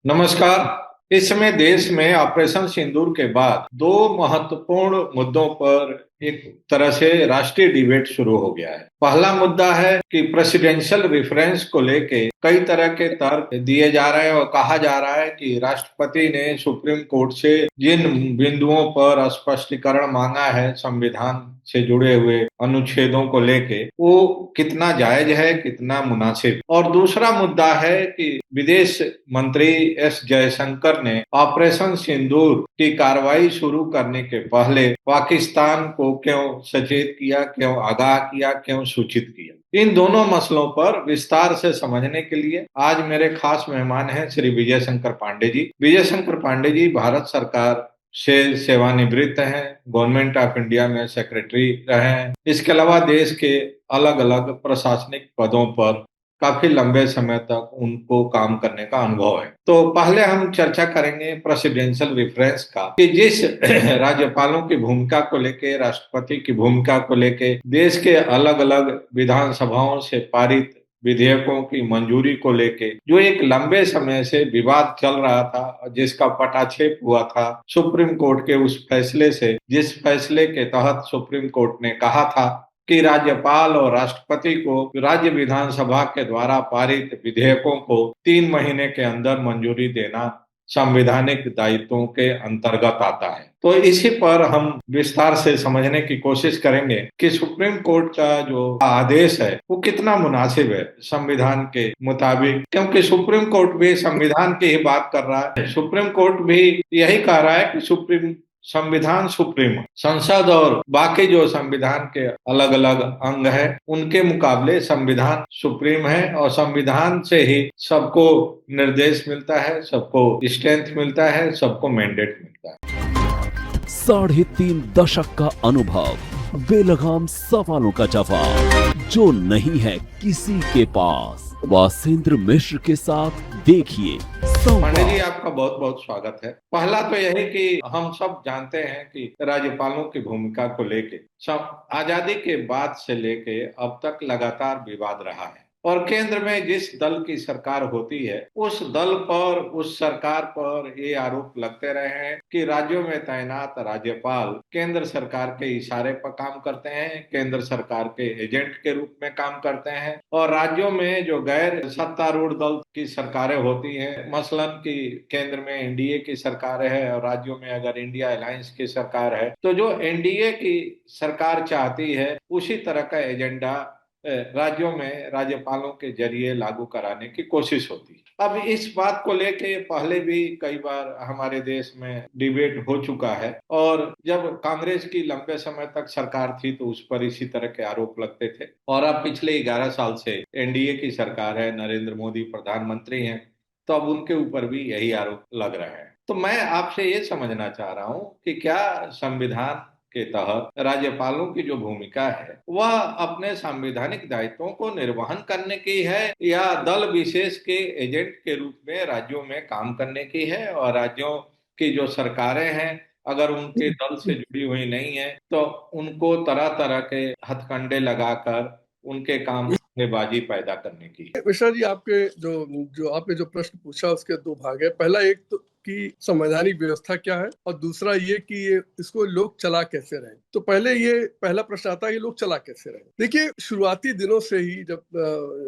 नमस्कार। इस समय देश में ऑपरेशन सिंदूर के बाद दो महत्वपूर्ण मुद्दों पर एक तरह से राष्ट्रीय डिबेट शुरू हो गया है। पहला मुद्दा है कि प्रेसिडेंशियल रेफरेंस को लेके कई तरह के तर्क दिए जा रहे हैं और कहा जा रहा है कि राष्ट्रपति ने सुप्रीम कोर्ट से जिन बिंदुओं पर स्पष्टीकरण मांगा है संविधान से जुड़े हुए अनुच्छेदों को लेके वो कितना जायज है, कितना मुनासिब। और दूसरा मुद्दा है कि विदेश मंत्री एस जयशंकर ने ऑपरेशन सिंदूर की कार्रवाई शुरू करने के पहले पाकिस्तान को क्यों सचेत किया, क्यों आगाह किया, क्यों सूचित किया। इन दोनों मसलों पर विस्तार से समझने के लिए आज मेरे खास मेहमान हैं श्री विजय शंकर पांडे जी। विजय शंकर पांडे जी भारत सरकार से सेवानिवृत्त हैं, गवर्नमेंट ऑफ इंडिया में सेक्रेटरी रहे हैं। इसके अलावा देश के अलग अलग प्रशासनिक पदों पर काफी लंबे समय तक उनको काम करने का अनुभव है। तो पहले हम चर्चा करेंगे प्रेसिडेंशियल रेफरेंस का कि जिस राज्यपालों की भूमिका को लेके, राष्ट्रपति की भूमिका को लेके देश के अलग अलग विधानसभाओं से पारित विधेयकों की मंजूरी को लेके जो एक लंबे समय से विवाद चल रहा था, जिसका पटाक्षेप हुआ था सुप्रीम कोर्ट के उस फैसले से, जिस फैसले के तहत सुप्रीम कोर्ट ने कहा था कि राज्यपाल और राष्ट्रपति को राज्य विधानसभा के द्वारा पारित विधेयकों को 3 महीने के अंदर मंजूरी देना संवैधानिक दायित्वों के अंतर्गत आता है। तो इसी पर हम विस्तार से समझने की कोशिश करेंगे कि सुप्रीम कोर्ट का जो आदेश है वो कितना मुनासिब है संविधान के मुताबिक, क्योंकि सुप्रीम कोर्ट भी संविधान की ही बात कर रहा है। सुप्रीम कोर्ट भी यही कह रहा है कि संविधान सुप्रीम है। संसद और बाकी जो संविधान के अलग अलग अंग है उनके मुकाबले संविधान सुप्रीम है और संविधान से ही सबको निर्देश मिलता है, सबको स्ट्रेंथ मिलता है, सबको मैंडेट मिलता है। 3.5 दशक का अनुभव, बेलगाम सवालों का जवाब जो नहीं है किसी के पास। वासेंद्र मिश्र के साथ देखिए पांडे जी, आपका बहुत बहुत स्वागत है। पहला तो यह है कि हम सब जानते हैं कि राज्यपालों की भूमिका को लेके सब आजादी के बाद से लेके अब तक लगातार विवाद रहा है और केंद्र में जिस दल की सरकार होती है उस दल पर, उस सरकार पर ये आरोप लगते रहे हैं कि राज्यों में तैनात राज्यपाल केंद्र सरकार के इशारे पर काम करते हैं, केंद्र सरकार के एजेंट के रूप में काम करते हैं और राज्यों में जो गैर सत्तारूढ़ दल की सरकारें होती हैं, मसलन कि केंद्र में एनडीए की सरकार है और राज्यों में अगर इंडिया अलायंस की सरकार है, तो जो एनडीए की सरकार चाहती है उसी तरह का एजेंडा राज्यों में राज्यपालों के जरिए लागू कराने की कोशिश होती है। अब इस बात को लेके पहले भी कई बार हमारे देश में डिबेट हो चुका है और जब कांग्रेस की लंबे समय तक सरकार थी तो उस पर इसी तरह के आरोप लगते थे और अब पिछले 11 साल से एनडीए की सरकार है, नरेंद्र मोदी प्रधानमंत्री हैं, तो अब उनके ऊपर भी यही आरोप लग रहा है। तो मैं आपसे ये समझना चाह रहा हूँ कि क्या संविधान के तहत राज्यपालों की जो भूमिका है वह अपने संवैधानिक दायित्वों को निर्वहन करने की है या दल विशेष के एजेंट के रूप में राज्यों में काम करने की है, और राज्यों की जो सरकारें हैं अगर उनके दल से जुड़ी हुई नहीं है तो उनको तरह तरह के हथकंडे लगाकर उनके काम में बाजी पैदा करने की। मिश्रा जी, आपके जो जो आपने जो प्रश्न पूछा उसके दो भाग है। पहला एक तो कि संवैधानिक व्यवस्था क्या है और दूसरा ये कि ये इसको लोग चला कैसे रहे। तो पहले ये पहला प्रश्न आता है कि लोग चला कैसे रहे। देखिए, शुरुआती दिनों से ही जब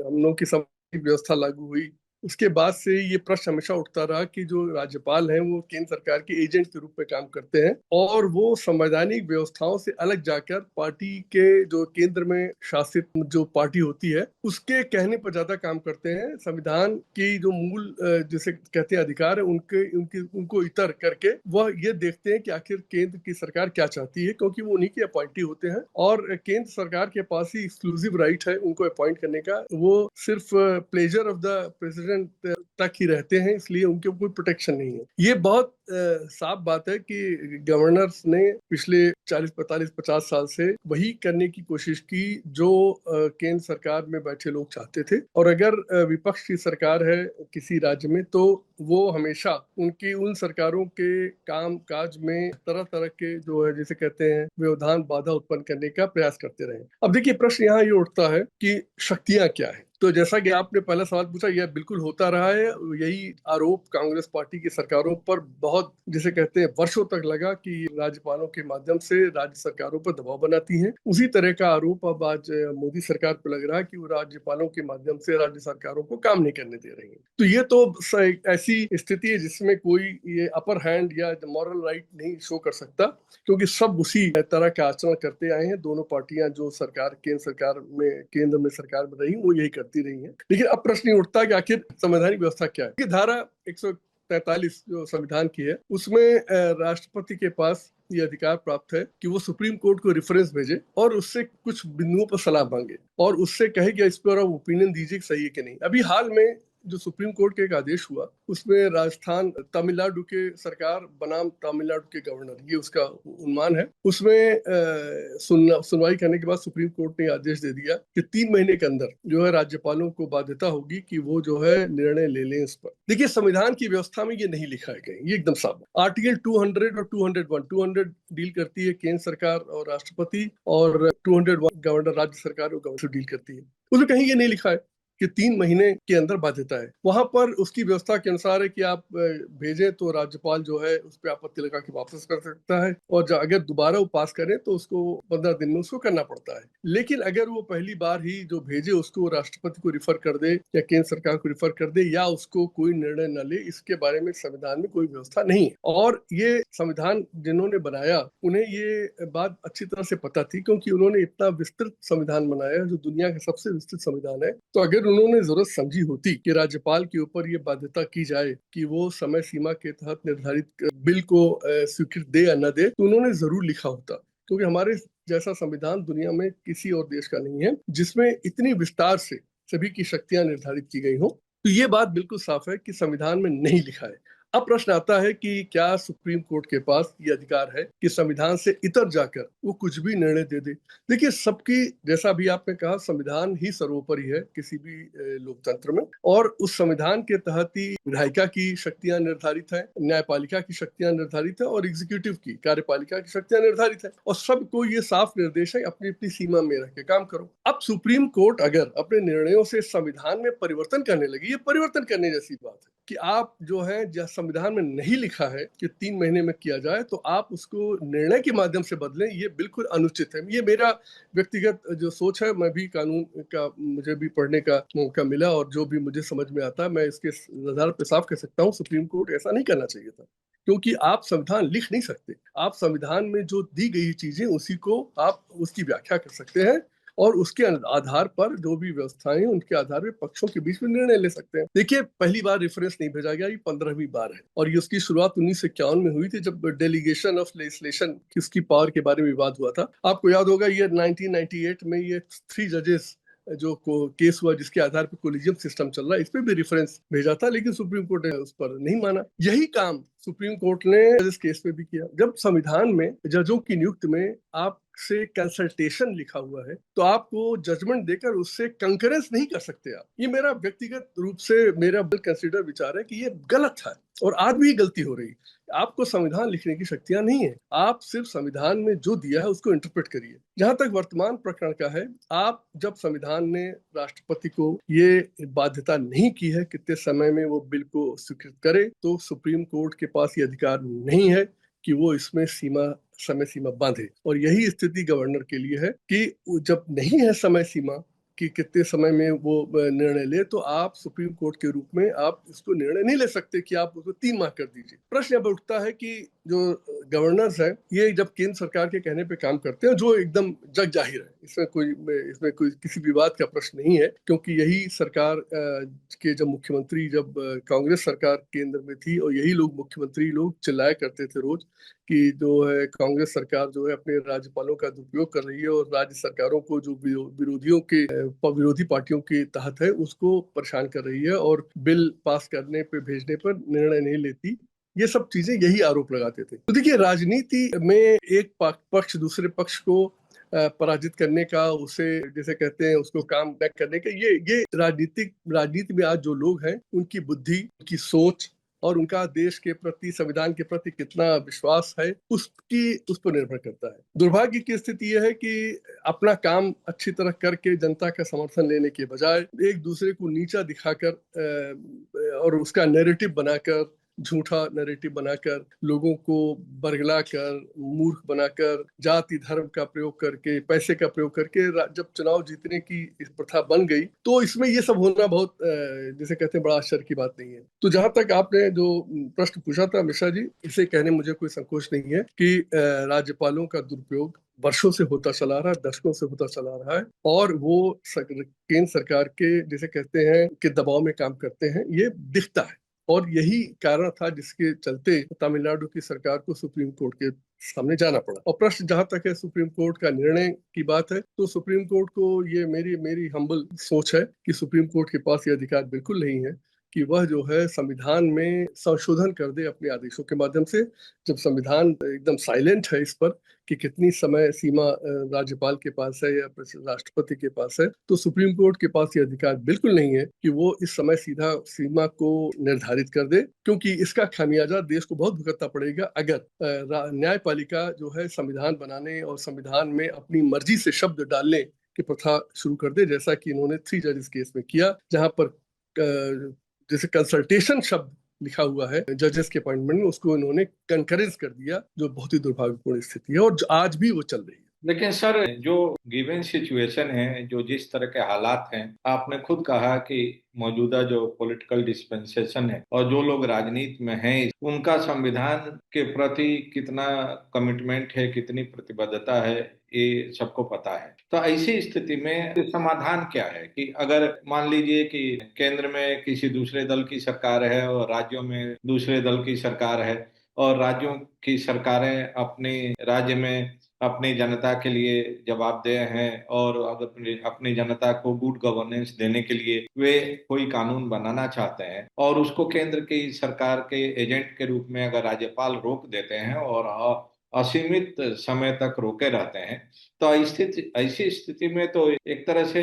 हम लोग की संवैधानिक व्यवस्था लागू हुई उसके बाद से ये प्रश्न हमेशा उठता रहा कि जो राज्यपाल हैं वो केंद्र सरकार के एजेंट के रूप में काम करते हैं और वो संवैधानिक व्यवस्थाओं से अलग जाकर पार्टी के जो केंद्र में शासित जो पार्टी होती है उसके कहने पर ज्यादा काम करते हैं। संविधान की जो मूल जिसे कहते हैं अधिकार है उनको इतर करके वह ये देखते हैं कि आखिर केंद्र की सरकार क्या चाहती है, क्योंकि वो उन्हीं के अपॉइंटी होते हैं और केंद्र सरकार के पास ही एक्सक्लूसिव राइट है उनको अपॉइंट करने का। वो सिर्फ प्लेजर ऑफ द प्रेसिडेंट तक ही रहते हैं, इसलिए उनके कोई प्रोटेक्शन नहीं है। ये बहुत साफ बात है कि गवर्नर्स ने पिछले 40, 45, 50 साल से वही करने की कोशिश की जो केंद्र सरकार में बैठे लोग चाहते थे। और अगर विपक्ष की सरकार है किसी राज्य में तो वो हमेशा उनकी उन सरकारों के काम काज में तरह तरह के जो है जिसे कहते हैं व्यवधान बाधा उत्पन्न करने का प्रयास करते रहे। अब देखिए प्रश्न यहाँ ये उठता है कि शक्तियां क्या है। तो जैसा कि आपने पहला सवाल पूछा, यह बिल्कुल होता रहा है। यही आरोप कांग्रेस पार्टी की सरकारों पर बहुत जिसे कहते हैं वर्षों तक लगा कि राज्यपालों के माध्यम से राज्य सरकारों पर दबाव बनाती हैं। उसी तरह का आरोप अब आज मोदी सरकार पर लग रहा है कि वो राज्यपालों के माध्यम से राज्य सरकारों को काम नहीं करने दे रही है। तो ये तो ऐसी स्थिति है जिसमें कोई ये अपर हैंड या मॉरल राइट नहीं शो कर सकता, क्योंकि सब उसी तरह का आचरण करते आए हैं। दोनों पार्टियां जो केंद्र में सरकार में रही वो यही करती रही हैं। लेकिन अब प्रश्न ये उठता है कि आखिर संवैधानिक व्यवस्था क्या है। धारा 143 जो संविधान की है उसमें राष्ट्रपति के पास ये अधिकार प्राप्त है कि वो सुप्रीम कोर्ट को रेफरेंस भेजे और उससे कुछ बिंदुओं पर सलाह मांगे और उससे कहे कि इस पर आप ओपिनियन दीजिए सही है कि नहीं। अभी हाल में जो सुप्रीम कोर्ट का एक आदेश हुआ उसमें राजस्थान तमिलनाडु के सरकार बनाम तमिलनाडु के गवर्नर, ये उसका उन्मान है। उसमें सुनवाई करने के बाद सुप्रीम कोर्ट ने आदेश दे दिया कि 3 महीने के अंदर जो है राज्यपालों को बाध्यता होगी कि वो जो है निर्णय ले लें इस पर। देखिए संविधान की व्यवस्था में ये नहीं लिखा है कहीं, ये एकदम साफ। आर्टिकल 200 और 201, 200 डील करती है केंद्र सरकार और राष्ट्रपति और 201 गवर्नर राज्य सरकार और गवर्नर से डील करती है। उसमें कहीं ये नहीं लिखा है कि 3 महीने के अंदर बाध्यता है। वहां पर उसकी व्यवस्था के अनुसार है कि आप भेजें तो राज्यपाल जो है उस पर आपत्ति लगा के वापस कर सकता है और अगर दोबारा वो पास करें तो उसको 15 दिन में उसको करना पड़ता है। लेकिन अगर वो पहली बार ही जो भेजे उसको राष्ट्रपति को रिफर कर दे या केंद्र सरकार को रिफर कर दे या उसको कोई निर्णय न ले, इसके बारे में संविधान में कोई व्यवस्था नहीं है। और ये संविधान जिन्होंने बनाया उन्हें ये बात अच्छी तरह से पता थी, क्योंकि उन्होंने इतना विस्तृत संविधान बनाया जो दुनिया का सबसे विस्तृत संविधान है। तो अगर उन्होंने जरूरत समझी होती कि राज्यपाल के ऊपर ये बाध्यता की जाए कि वो समय सीमा के तहत निर्धारित बिल को स्वीकृति दे या न दे, तो उन्होंने जरूर लिखा होता। क्योंकि हमारे जैसा संविधान दुनिया में किसी और देश का नहीं है जिसमें इतनी विस्तार से सभी की शक्तियां निर्धारित की गई हो। तो ये बात बिल्कुल साफ है कि संविधान में नहीं लिखा है। अब प्रश्न आता है कि क्या सुप्रीम कोर्ट के पास ये अधिकार है कि संविधान से इतर जाकर वो कुछ भी निर्णय दे दे। देखिए सबकी, जैसा भी आपने कहा, संविधान ही सर्वोपरि है किसी भी लोकतंत्र में, और उस संविधान के तहत ही विधायिका की शक्तियां निर्धारित है, न्यायपालिका की शक्तियां निर्धारित है और एग्जीक्यूटिव की कार्यपालिका की शक्तियां निर्धारित है। और सबको ये साफ निर्देश है अपनी अपनी सीमा में रह के काम करो। अब सुप्रीम कोर्ट अगर अपने निर्णयों से संविधान में परिवर्तन करने लगी, ये परिवर्तन करने जैसी बात है कि आप जो है संविधान में नहीं लिखा है कि 3 महीने में किया जाए तो आप उसको निर्णय के माध्यम से बदलें, ये बिल्कुल अनुचित है। ये मेरा व्यक्तिगत जो सोच है, मैं भी कानून का मुझे भी पढ़ने का मौका मिला और जो भी मुझे समझ में आता है मैं इसके आधार पर साफ कह सकता हूँ सुप्रीम कोर्ट ऐसा नहीं करना चाहिए था। क्योंकि आप संविधान लिख नहीं सकते, आप संविधान में जो दी गई चीजें उसी को आप उसकी व्याख्या कर सकते हैं और उसके आधार पर जो भी व्यवस्थाएं उनके आधार पर पक्षों के बीच में निर्णय ले सकते हैं। देखिए पहली बार रेफरेंस नहीं भेजा गया, ये 15वीं बार है और ये उसकी शुरुआत 1951 में हुई थी जब डेलीगेशन ऑफ लेजिस्लेशन की उसकी पावर के बारे में विवाद हुआ था। आपको याद होगा ये 1998 में ये 3 जजेस जो केस हुआ जिसके आधार पर कोलिजियम सिस्टम चल रहा है, इस पे भी रेफरेंस भेजा था, लेकिन सुप्रीम कोर्ट ने उस पर नहीं माना। यही काम सुप्रीम कोर्ट ने इस केस में भी किया। जब संविधान में जजों की नियुक्ति में आप से कंसल्टेशन लिखा हुआ है तो आपको जजमेंट देकर उससे कंकरेंस नहीं कर सकते आप। ये मेरा व्यक्तिगत रूप से मेरा कंसिडर विचार है कि ये गलत है और आज भी गलती हो रही। आपको संविधान लिखने की शक्तियां नहीं है, आप सिर्फ संविधान में जो दिया है उसको इंटरप्रेट करिए। जहां तक वर्तमान प्रकरण का है, आप जब संविधान ने राष्ट्रपति को ये बाध्यता नहीं की है कितने समय में वो बिल को स्वीकृत करे, तो सुप्रीम कोर्ट के पास ये अधिकार नहीं है कि वो इसमें समय सीमा बांधे। और यही स्थिति गवर्नर के लिए है कि जब नहीं है समय सीमा कि कितने समय में वो निर्णय ले, तो आप सुप्रीम कोर्ट के रूप में आप इसको निर्णय नहीं ले सकते कि आप उसको 3 माह कर दीजिए। प्रश्न अब उठता है कि जो गवर्नर्स है ये जब केंद्र सरकार के कहने पे काम करते हैं, जो एकदम जग जाहिर है, इसमें कोई किसी विवाद का प्रश्न नहीं है, क्योंकि यही सरकार के जब मुख्यमंत्री जब कांग्रेस सरकार केंद्र में थी और यही लोग मुख्यमंत्री लोग चिल्लाया करते थे रोज कि जो है कांग्रेस सरकार जो है अपने राज्यपालों का दुरुपयोग कर रही है और राज्य सरकारों को जो विरोधी पार्टियों के तहत है उसको परेशान कर रही है और बिल पास करने पे भेजने पर निर्णय नहीं लेती। ये सब चीजें यही आरोप लगाते थे। तो देखिए, राजनीति में एक पक्ष दूसरे पक्ष को पराजित करने का, उसे जैसे कहते हैं उसको काम बैक करने का, ये राजनीति में आज जो लोग हैं उनकी बुद्धि, उनकी सोच और उनका देश के प्रति, संविधान के प्रति कितना विश्वास है उस पर निर्भर करता है। दुर्भाग्य की स्थिति यह है कि अपना काम अच्छी तरह करके जनता का समर्थन लेने के बजाय एक दूसरे को नीचा दिखाकर और उसका नैरेटिव बनाकर, झूठा नैरेटिव बनाकर, लोगों को बरगला कर, मूर्ख बनाकर, जाति धर्म का प्रयोग करके, पैसे का प्रयोग करके जब चुनाव जीतने की प्रथा बन गई, तो इसमें ये सब होना बहुत जिसे कहते हैं बड़ा आश्चर्य की बात नहीं है। तो जहां तक आपने जो प्रश्न पूछा था मिश्रा जी, इसे कहने मुझे कोई संकोच नहीं है कि राज्यपालों का दुरुपयोग वर्षों से होता चला रहा है, दशकों से होता चला रहा है, और वो केंद्र सरकार के जिसे कहते हैं कि दबाव में काम करते हैं, ये दिखता है। और यही कारण था जिसके चलते तमिलनाडु की सरकार को सुप्रीम कोर्ट के सामने जाना पड़ा। और प्रश्न जहां तक है सुप्रीम कोर्ट का निर्णय की बात है, तो सुप्रीम कोर्ट को ये मेरी हम्बल सोच है कि सुप्रीम कोर्ट के पास ये अधिकार बिल्कुल नहीं है कि वह जो है संविधान में संशोधन कर दे अपने आदेशों के माध्यम से, जब संविधान एकदम साइलेंट है इस पर कि कितनी समय सीमा राज्यपाल के पास है या राष्ट्रपति के पास है। तो सुप्रीम कोर्ट के पास ये अधिकार बिल्कुल नहीं है कि वो इस समय सीधा सीमा को निर्धारित कर दे, क्योंकि इसका खामियाजा देश को बहुत भुगतना पड़ेगा अगर न्यायपालिका जो है संविधान बनाने और संविधान में अपनी मर्जी से शब्द डालने की प्रथा शुरू कर दे, जैसा कि इन्होंने 3 जजेस केस में किया, जहां पर जैसे कंसल्टेशन शब्द लिखा हुआ है जजेस के अपॉइंटमेंट में, उसको इन्होंने कंकरेंस कर दिया, जो बहुत ही दुर्भाग्यपूर्ण स्थिति है और आज भी वो चल रही है। लेकिन सर, जो गिवन सिचुएशन है, जो जिस तरह के हालात हैं, आपने खुद कहा कि मौजूदा जो पॉलिटिकल डिस्पेंसेशन है और जो लोग राजनीति में हैं, उनका संविधान के प्रति कितना कमिटमेंट है, कितनी प्रतिबद्धता है, ये सबको पता है। तो ऐसी स्थिति में समाधान क्या है कि अगर मान लीजिए कि केंद्र में किसी दूसरे दल की सरकार है और राज्यों में दूसरे दल की सरकार है, और राज्यों की सरकारें अपने राज्य में अपनी जनता के लिए जवाबदेह हैं और अपनी जनता को गुड गवर्नेंस देने के लिए वे कोई कानून बनाना चाहते हैं, और उसको केंद्र की सरकार के एजेंट के रूप में अगर राज्यपाल रोक देते हैं और असीमित समय तक रोके रहते हैं, तो ऐसी स्थिति में तो एक तरह से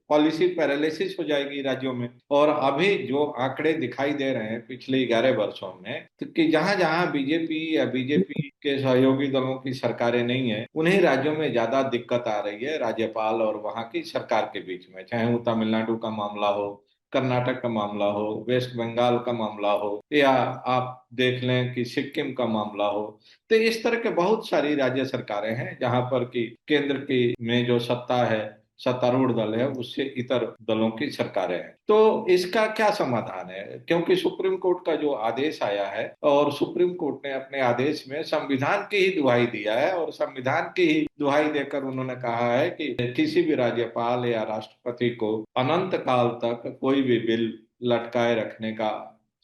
पॉलिसी पैरालिसिस हो जाएगी राज्यों में। और अभी जो आंकड़े दिखाई दे रहे हैं पिछले 11 वर्षों में, तो कि जहां जहां बीजेपी या बीजेपी के सहयोगी दलों की सरकारें नहीं है, उन्हीं राज्यों में ज्यादा दिक्कत आ रही है राज्यपाल और वहां की सरकार के बीच में, चाहे वो तमिलनाडु का मामला हो, कर्नाटक का मामला हो, वेस्ट बंगाल का मामला हो, या आप देख लें कि सिक्किम का मामला हो। तो इस तरह के बहुत सारी राज्य सरकारें हैं जहां पर कि केंद्र की में जो सत्ता है, सत्तारूढ़ दल है, उससे इतर दलों की सरकारें हैं। तो इसका क्या समाधान है? क्योंकि सुप्रीम कोर्ट का जो आदेश आया है, और सुप्रीम कोर्ट ने अपने आदेश में संविधान की ही दुहाई दिया है, और संविधान की ही दुहाई देकर उन्होंने कहा है कि किसी भी राज्यपाल या राष्ट्रपति को अनंत काल तक कोई भी बिल लटकाए रखने का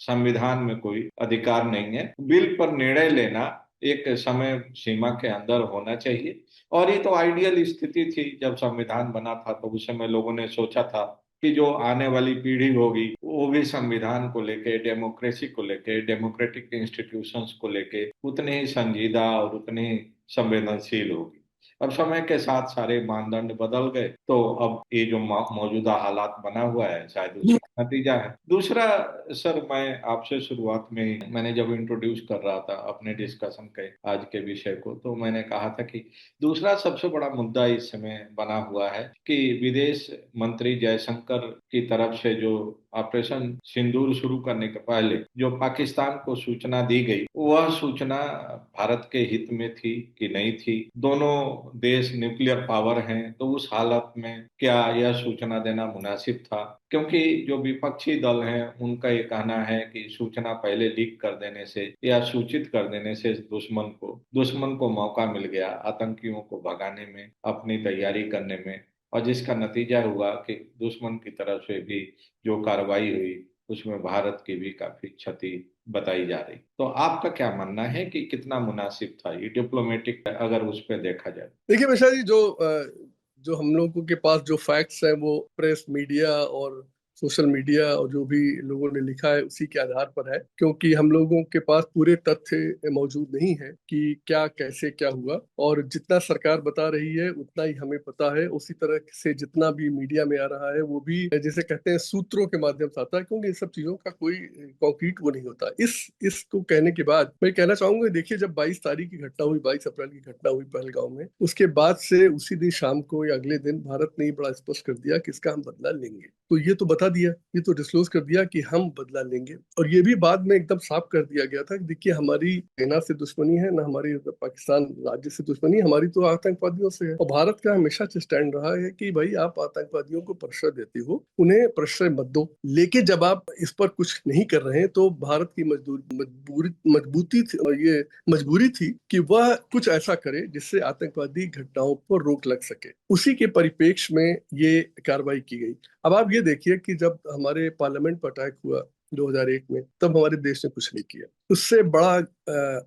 संविधान में कोई अधिकार नहीं है। बिल पर निर्णय लेना एक समय सीमा के अंदर होना चाहिए। और ये तो आइडियल स्थिति थी जब संविधान बना था, तो उस समय लोगों ने सोचा था कि जो आने वाली पीढ़ी होगी वो भी संविधान को लेके, डेमोक्रेसी को लेके, डेमोक्रेटिक इंस्टीट्यूशंस को लेके उतनी ही संजीदा और उतनी ही संवेदनशील होगी। अब समय के साथ सारे मानदंड बदल गए, तो अब ये जो मौजूदा हालात बना हुआ है शायद उसका नतीजा है। दूसरा सर, मैं आपसे शुरुआत में मैंने जब इंट्रोड्यूस कर रहा था अपने डिस्कशन के आज के विषय को, तो मैंने कहा था कि दूसरा सबसे बड़ा मुद्दा इस समय बना हुआ है कि विदेश मंत्री जयशंकर की तरफ से जो ऑपरेशन सिंदूर शुरू करने के पहले जो पाकिस्तान को सूचना दी गई, वह सूचना भारत के हित में थी कि नहीं थी? दोनों देश न्यूक्लियर पावर हैं, तो उस हालत में क्या यह सूचना देना मुनासिब था? क्योंकि जो विपक्षी दल हैं उनका ये कहना है कि सूचना पहले लीक कर देने से या सूचित कर देने से दुश्मन को मौका मिल गया आतंकियों को भगाने में, अपनी तैयारी करने में, और जिसका नतीजा हुआ कि दुश्मन की तरफ से भी जो कार्रवाई हुई उसमें भारत की भी काफी क्षति बताई जा रही। तो आपका क्या मानना है कि कितना मुनासिब था ये डिप्लोमेटिक, अगर उस पर देखा जाए? देखिए मिश्रा जी, जो हम लोगों के पास जो फैक्ट्स हैं वो प्रेस मीडिया और सोशल मीडिया और जो भी लोगों ने लिखा है उसी के आधार पर है, क्योंकि हम लोगों के पास पूरे तथ्य मौजूद नहीं है कि क्या कैसे क्या हुआ। और जितना सरकार बता रही है उतना ही हमें पता है, उसी तरह से जितना भी मीडिया में आ रहा है वो भी जैसे कहते हैं सूत्रों के माध्यम से आता है, क्योंकि इन सब चीजों का कोई कॉन्क्रीट वो नहीं होता। इसको कहने के बाद मैं कहना चाहूंगा, देखिए जब 22 तारीख की घटना हुई, 22 अप्रैल की घटना हुई पहलगांव में, उसके बाद से उसी दिन शाम को या अगले दिन भारत ने बड़ा स्पष्ट कर दिया कि इसका हम बदला लेंगे। तो ये तो बता दिया, ये तो डिस्क्लोज कर दिया कि हम बदला लेंगे। और ये भी बाद में एकदम साफ कर दिया गया था कि देखिए हमारी सेना से दुश्मनी है ना, हमारी पाकिस्तान राज्य से दुश्मनी, हमारी तो आतंकवादियों से है। और भारत का हमेशा से स्टैंड रहा है कि भाई आप आतंकवादियों को प्रश्रय देते हो, उन्हें प्रश्रय मत दो। लेकिन जब आप इस पर कुछ नहीं कर रहे हैं तो भारत की मजबूरी थी कि वह कुछ ऐसा करे जिससे आतंकवादी घटनाओं पर रोक लग सके। उसी के परिप्रेक्ष्य में ये कार्रवाई की गई। अब आप ये देखिए कि जब हमारे पार्लियामेंट पर अटैक हुआ 2001 में, तब हमारे देश ने कुछ नहीं किया। उससे बड़ा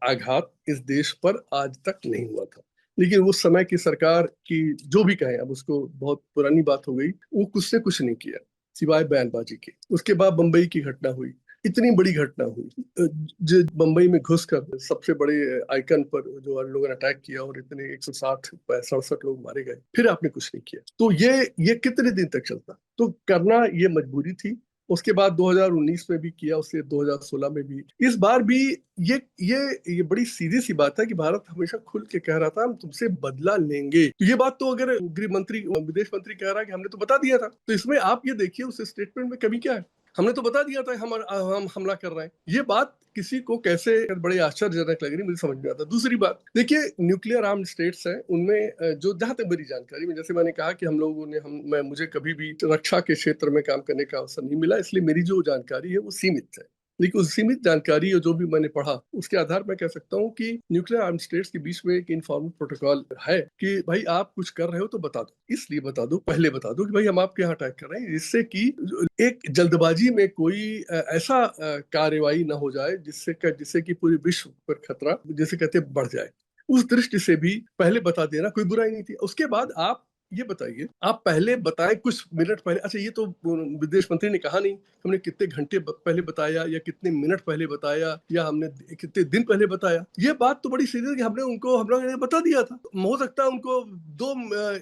आघात इस देश पर आज तक नहीं हुआ था। लेकिन उस समय की सरकार की जो भी कहें, अब उसको बहुत पुरानी बात हो गई, वो कुछ से कुछ नहीं किया सिवाय बयानबाजी के। उसके बाद बंबई की घटना हुई, इतनी बड़ी घटना हुई, जो बंबई में घुसकर सबसे बड़े आइकन पर जो लोगों ने अटैक किया और इतने 167 लोग मारे गए, फिर आपने कुछ नहीं किया। तो ये कितने दिन तक चलता? तो करना ये मजबूरी थी। उसके बाद 2019 में भी किया, उससे 2016 में भी, इस बार भी ये बड़ी सीधी सी बात है कि भारत हमेशा खुल के कह रहा था हम तुमसे बदला लेंगे। तो ये बात तो अगर गृह मंत्री, विदेश मंत्री कह रहा है कि हमने तो बता दिया था, तो इसमें आप ये देखिए उस स्टेटमेंट में कमी क्या है? हमने तो बता दिया था हम हमला कर रहे हैं। ये बात किसी को कैसे बड़े आश्चर्यजनक लग रही, मुझे समझ में आता। दूसरी बात देखिए, न्यूक्लियर आर्म्ड स्टेट्स हैं, उनमें जो जहां तक मेरी जानकारी में, जैसे मैंने कहा कि हम लोगों ने मुझे कभी भी रक्षा के क्षेत्र में काम करने का अवसर नहीं मिला, इसलिए मेरी जो जानकारी है वो सीमित है। लेकिन उस सीमित जानकारी और जो भी मैंने पढ़ा उसके आधार पर कह सकता हूँ कि न्यूक्लियर आर्म स्टेट्स के बीच में एक इनफॉर्मल प्रोटोकॉल है कि भाई आप कुछ कर रहे हो तो बता दो। इसलिए बता दो, पहले बता दो कि भाई हम आपके यहाँ अटैक कर रहे हैं, जिससे कि एक जल्दबाजी में कोई ऐसा कार्रवाई ना हो जाए जिससे कि पूरे विश्व पर खतरा, जैसे कहते हैं, बढ़ जाए। उस दृष्टि से भी पहले बता देना कोई बुराई नहीं थी। उसके बाद आप ये बताइए, आप पहले बताएं कुछ मिनट पहले। अच्छा, ये तो विदेश मंत्री ने कहा नहीं हमने कितने घंटे पहले बताया या कितने मिनट पहले बताया या हमने कितने दिन पहले बताया। ये बात तो बड़ी सीधी है कि हम लोगों ने बता दिया था। हो सकता है उनको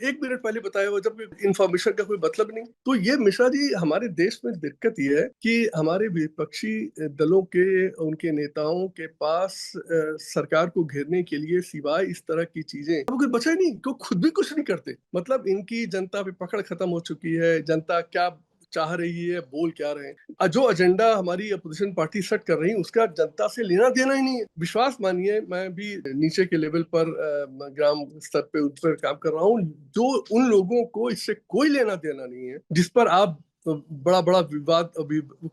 1 मिनट पहले बताया हो, जब इंफॉर्मेशन का कोई मतलब नहीं। तो ये मिश्रा जी, हमारे देश में दिक्कत ये है कि हमारे विपक्षी दलों के, उनके नेताओं के पास सरकार को घेरने के लिए सिवाय इस तरह की चीजें अब कुछ बचा ही नहीं, क्यों खुद भी कुछ नहीं करते। मतलब इनकी जनता पे पकड़ खत्म हो चुकी है। जनता क्या चाह रही है, बोल क्या रहे हैं, जो एजेंडा हमारी अपोजिशन पार्टी सेट कर रही है उसका जनता से लेना देना ही नहीं है। विश्वास मानिए, मैं भी नीचे के लेवल पर ग्राम स्तर पे उस पर काम कर रहा हूँ, जो उन लोगों को इससे कोई लेना देना नहीं है जिस पर आप बड़ा बड़ा विवाद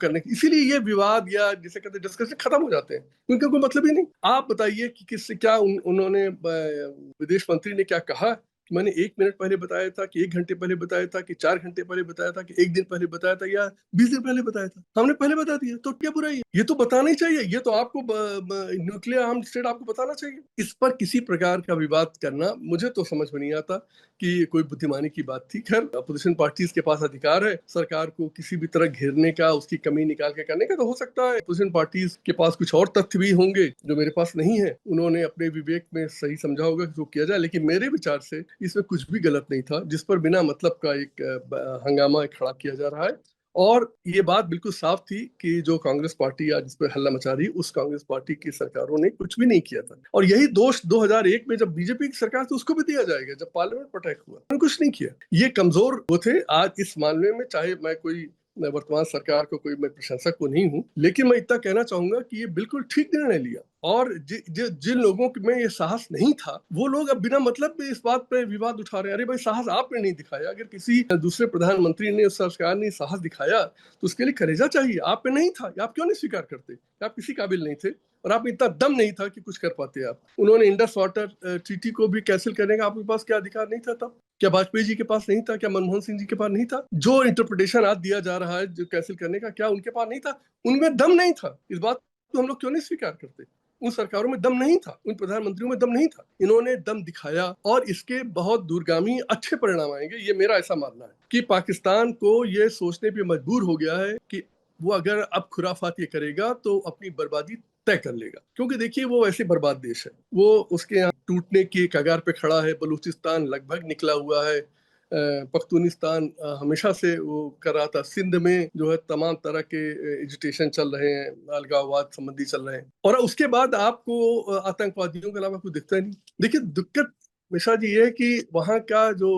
करने की। इसीलिए ये विवाद या जिसे कहते हैं डिस्कशन खत्म हो जाते हैं, उनका कोई मतलब ही नहीं। आप बताइए कि किससे क्या उन्होंने विदेश मंत्री ने क्या कहा? मैंने 1 मिनट पहले बताया था कि 1 घंटे पहले बताया था कि 4 घंटे पहले बताया था कि 1 दिन पहले बताया था या 20 दिन पहले बताया था? हमने पहले बता दिया, तो क्या बुराई है? ये तो बताना ही चाहिए। ये तो आपको न्यूक्लियर आर्म स्टेट आपको बताना चाहिए। इस पर किसी प्रकार का विवाद करना मुझे तो समझ में नहीं आता कि कोई बुद्धिमानी की बात थी। खैर, अपोजिशन पार्टीज के पास अधिकार है सरकार को किसी भी तरह घेरने का, उसकी कमी निकाल के करने का। तो हो सकता है अपोजिशन पार्टीज के पास कुछ और तथ्य भी होंगे जो मेरे पास नहीं है, उन्होंने अपने विवेक में सही समझा होगा कि जो किया जाए। लेकिन मेरे विचार से इसमें कुछ भी गलत नहीं था, जिस पर बिना मतलब का एक हंगामा खड़ा किया जा रहा है। और ये बात बिल्कुल साफ थी कि जो कांग्रेस पार्टी आज इस पर हल्ला मचा रही, उस कांग्रेस पार्टी की सरकारों ने कुछ भी नहीं किया था। और यही दोष 2001 में जब बीजेपी की सरकार थी उसको भी दिया जाएगा, जब पार्लियामेंट पर अटैक हुआ उन्होंने कुछ नहीं किया। ये कमजोर वो थे। आज इस मामले में, चाहे मैं कोई वर्तमान सरकार को कोई मैं प्रशंसक को नहीं हूं, लेकिन मैं इतना कहना चाहूंगा कि ये बिल्कुल ठीक निर्णय लिया। और जिन लोगों में ये साहस नहीं था, वो लोग अब बिना मतलब इस बात पे विवाद उठा रहे हैं। अरे भाई, साहस आपने नहीं दिखाया। अगर किसी दूसरे प्रधानमंत्री ने, उस सरकार ने साहस दिखाया तो उसके लिए कलेजा चाहिए। आप पे नहीं था, आप क्यों नहीं स्वीकार करते? आप किसी काबिल नहीं थे और आप इतना दम नहीं था कि कुछ कर पाते आप। उन्होंने इंडस वाटर ट्रीटी को भी कैंसिल करने का आपके पास क्या अधिकार नहीं था तब? क्या वाजपेयी जी के पास नहीं था? क्या मनमोहन सिंह जी के पास नहीं था? जो इंटरप्रिटेशन आज दिया जा रहा है जो कैंसिल करने का, क्या उनके पास नहीं था? उनमें दम नहीं था। इस बात को हम लोग क्यों नहीं स्वीकार करते? उन सरकारों में दम नहीं था, उन प्रधानमंत्रियों में दम नहीं था। इन्होंने दम दिखाया और इसके बहुत दूरगामी अच्छे परिणाम आएंगे, ये मेरा ऐसा मानना है कि पाकिस्तान को ये सोचने पे मजबूर हो गया है कि वो अगर अब खुराफात ये करेगा तो अपनी बर्बादी तय कर लेगा। क्योंकि देखिए वो वैसे बर्बाद देश है, वो उसके यहाँ टूटने की कगार पे खड़ा है। बलूचिस्तान लगभग निकला हुआ है, पख्तूनिस्तान हमेशा से वो कर रहा था। सिंध में जो है तमाम तरह के एजिटेशन चल रहे हैं, अलगाववाद संबंधी चल रहे हैं, और उसके बाद आपको आतंकवादियों के अलावा कुछ दिखता ही नहीं। देखिए दिक्कत मिश्रा जी ये है कि वहाँ का जो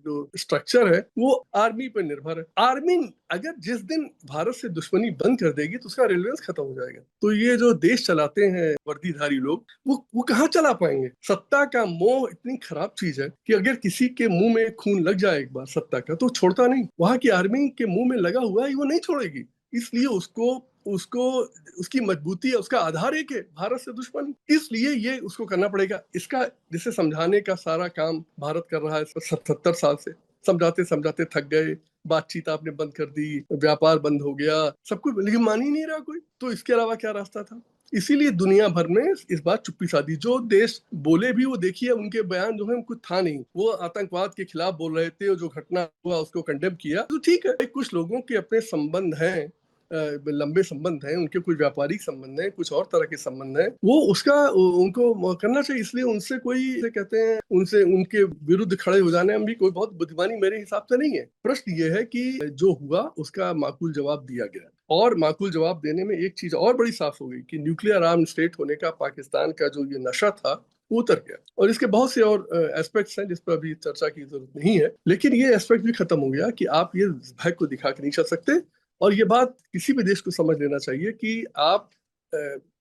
जो स्ट्रक्चर है वो आर्मी पर निर्भर है। आर्मी अगर जिस दिन भारत से दुश्मनी बंद कर देगी तो उसका रेलेवेंस खत्म हो जाएगा। तो ये जो देश चलाते हैं वर्दीधारी लोग, वो कहाँ चला पाएंगे? सत्ता का मोह इतनी खराब चीज है कि अगर किसी के मुंह में खून लग जाए एक बार सत्ता का तो छोड़ता नहीं। वहाँ की आर्मी के मुंह में लगा हुआ है, वो नहीं छोड़ेगी। इसलिए उसको उसकी मजबूती है, उसका आधार एक है भारत से दुश्मनी, इसलिए ये उसको करना पड़ेगा। इसका जिसे समझाने का सारा काम भारत कर रहा है 70 साल से। समझाते समझाते थक गए, बातचीत आपने बंद कर दी, व्यापार बंद हो गया, सब कुछ, लेकिन मान ही नहीं रहा कोई। तो इसके अलावा क्या रास्ता था? इसीलिए दुनिया भर में इस बात चुप्पी साधी। जो देश बोले भी वो देखिए उनके बयान जो है कुछ था नहीं। वो आतंकवाद के खिलाफ बोल रहे थे, जो घटना हुआ उसको कंडेम किया। तो ठीक है, कुछ लोगों के अपने संबंध हैं, लंबे संबंध हैं, उनके कुछ व्यापारिक संबंध हैं, कुछ और तरह के संबंध हैं, वो उसका उनको करना चाहिए। इसलिए उनसे कोई कहते हैं उनसे उनके विरुद्ध खड़े हो जाने में भी कोई बहुत बुद्धिमानी मेरे हिसाब से नहीं है। प्रश्न ये है कि जो हुआ उसका माकूल जवाब दिया गया, और माकूल जवाब देने में एक चीज और बड़ी साफ हो गई कि न्यूक्लियर आर्म स्टेट होने का पाकिस्तान का जो ये नशा था वो उतर गया। और इसके बहुत से और एस्पेक्ट्स हैं जिस पर अभी चर्चा की जरूरत नहीं है, लेकिन ये एस्पेक्ट भी खत्म हो गया कि आप ये भय को दिखा के नहीं चल सकते। और ये बात किसी भी देश को समझ लेना चाहिए कि आप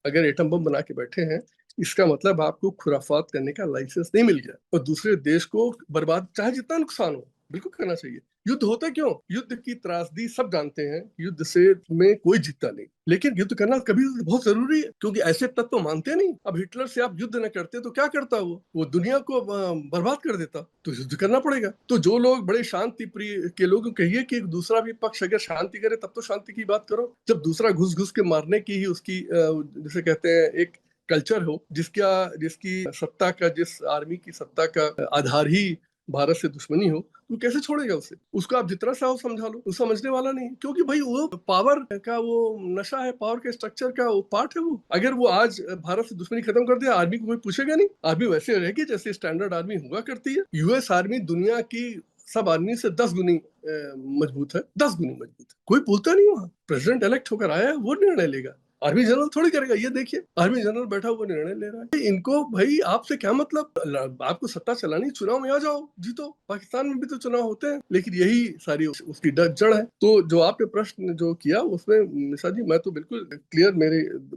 अगर एटम बम बना के बैठे हैं, इसका मतलब आपको खुराफात करने का लाइसेंस नहीं मिल गया, और दूसरे देश को बर्बाद चाहे जितना नुकसान हो बिल्कुल करना चाहिए। युद्ध होता क्यों? युद्ध की त्रासदी सब जानते हैं, युद्ध से में कोई जीतता नहीं, लेकिन युद्ध करना कभी बहुत जरूरी है, क्योंकि ऐसे तत्व मानते नहीं। अब हिटलर से आप युद्ध न करते तो क्या करता? वो दुनिया को बर्बाद कर देता। तो युद्ध करना पड़ेगा। तो जो लोग बड़े शांति प्रिय के लोग कहिए कि दूसरा भी पक्ष अगर शांति करे तब तो शांति की बात करो। जब दूसरा घुस घुस के मारने की ही उसकी जिसे कहते हैं एक कल्चर हो, जिसकी सत्ता का, जिस आर्मी की सत्ता का आधार ही भारत से दुश्मनी हो, तो कैसे छोड़ेगा उसे? उसको आप जितना सा हो समझा लो, वो समझने वाला नहीं, क्योंकि भाई वो पावर का वो नशा है, पावर के स्ट्रक्चर का वो पार्ट है। वो अगर वो आज भारत से दुश्मनी खत्म कर दिया, आर्मी को कोई पूछेगा नहीं। आर्मी वैसे रहेगी जैसे स्टैंडर्ड आर्मी हुआ करती है। यूएस आर्मी दुनिया की सब आर्मी से 10 गुनी मजबूत है, 10 गुनी मजबूत है। कोई बोलता नहीं। वहां प्रेसिडेंट इलेक्ट होकर आया है, वो निर्णय लेगा, आर्मी जनरल थोड़ी करेगा। ये देखिए आर्मी जनरल बैठा हुआ निर्णय ले रहा है। इनको भाई आपसे क्या मतलब? आपको सत्ता चलानी, चुनाव में आ जाओ, जीतो। पाकिस्तान में भी तो चुनाव होते हैं, लेकिन यही सारी उसकी जड़ है। तो जो आपने प्रश्न जो किया उसमें निशा जी, मैं तो बिल्कुल क्लियर,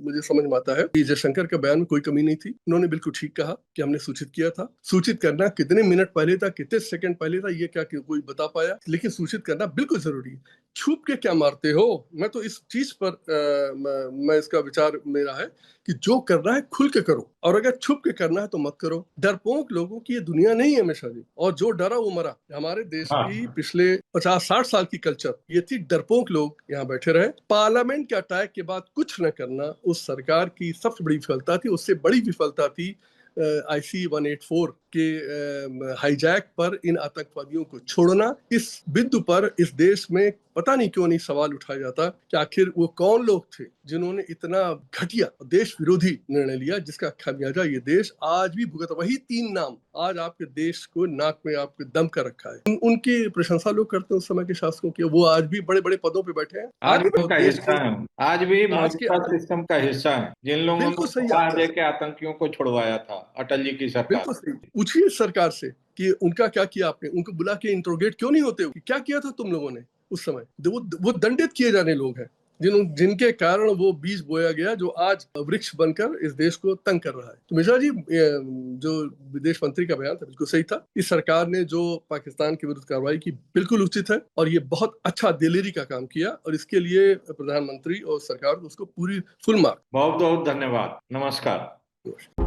मुझे समझ में आता है कि जयशंकर के बयान में कोई कमी नहीं थी। उन्होंने बिल्कुल ठीक कहा कि हमने सूचित किया था। सूचित करना कितने मिनट पहले था, कितने सेकंड पहले था, ये क्या कोई बता पाया, लेकिन सूचित करना बिल्कुल जरूरी है। छुप के क्या मारते हो? मैं तो इस चीज पर मैं इसका विचार मेरा है कि जो करना है खुल के करो, और अगर छुप के करना है तो मत करो। डरपोक लोगों की ये दुनिया नहीं है हमेशा जी, और जो डरा वो मरा। हमारे देश की पिछले 50-60 साल की कल्चर ये थी, डरपोक लोग यहाँ बैठे रहे। पार्लियामेंट के अटैक के बाद कुछ न करना उस सरकार की सबसे बड़ी विफलता थी। उससे बड़ी विफलता थी IC-184 के हाईजैक पर इन आतंकवादियों को छोड़ना। इस बिंदु पर इस देश में पता नहीं क्यों नहीं सवाल उठाया जाता कि आखिर वो कौन लोग थे जिन्होंने इतना घटिया देश विरोधी निर्णय लिया, जिसका खामियाजा ये देश आज भी भुगत। वही 3 नाम आज आपके देश को नाक में आपके दम कर रखा है। उनकी प्रशंसा लोग करते हैं उस समय के शासकों की, वो आज भी बड़े बड़े पदों पे बैठे हैं। आज भी का हिस्सा है, आज भी मौजूदा सिस्टम का हिस्सा है, जिन लोगों ने सलाह दे के आतंकियों को छुड़वाया था अटल जी की सरकार। बिल्कुल सही। पूछिए सरकार से कि उनका क्या किया आपने, उनको बुला के इंट्रोगेट क्यों नहीं होते? क्या किया था तुम लोगों ने उस समय? वो दंडित किए जाने लोग हैं जिनके कारण वो बीज बोया गया जो आज वृक्ष बनकर इस देश को तंग कर रहा है। तो मिश्रा जी, जो विदेश मंत्री का बयान था बिल्कुल सही था। इस सरकार ने जो पाकिस्तान के विरुद्ध कार्रवाई की बिल्कुल उचित है, और ये बहुत अच्छा दिलेरी का काम किया, और इसके लिए प्रधानमंत्री और सरकार को उसको पूरी फुल मार्क। बहुत बहुत धन्यवाद। नमस्कार।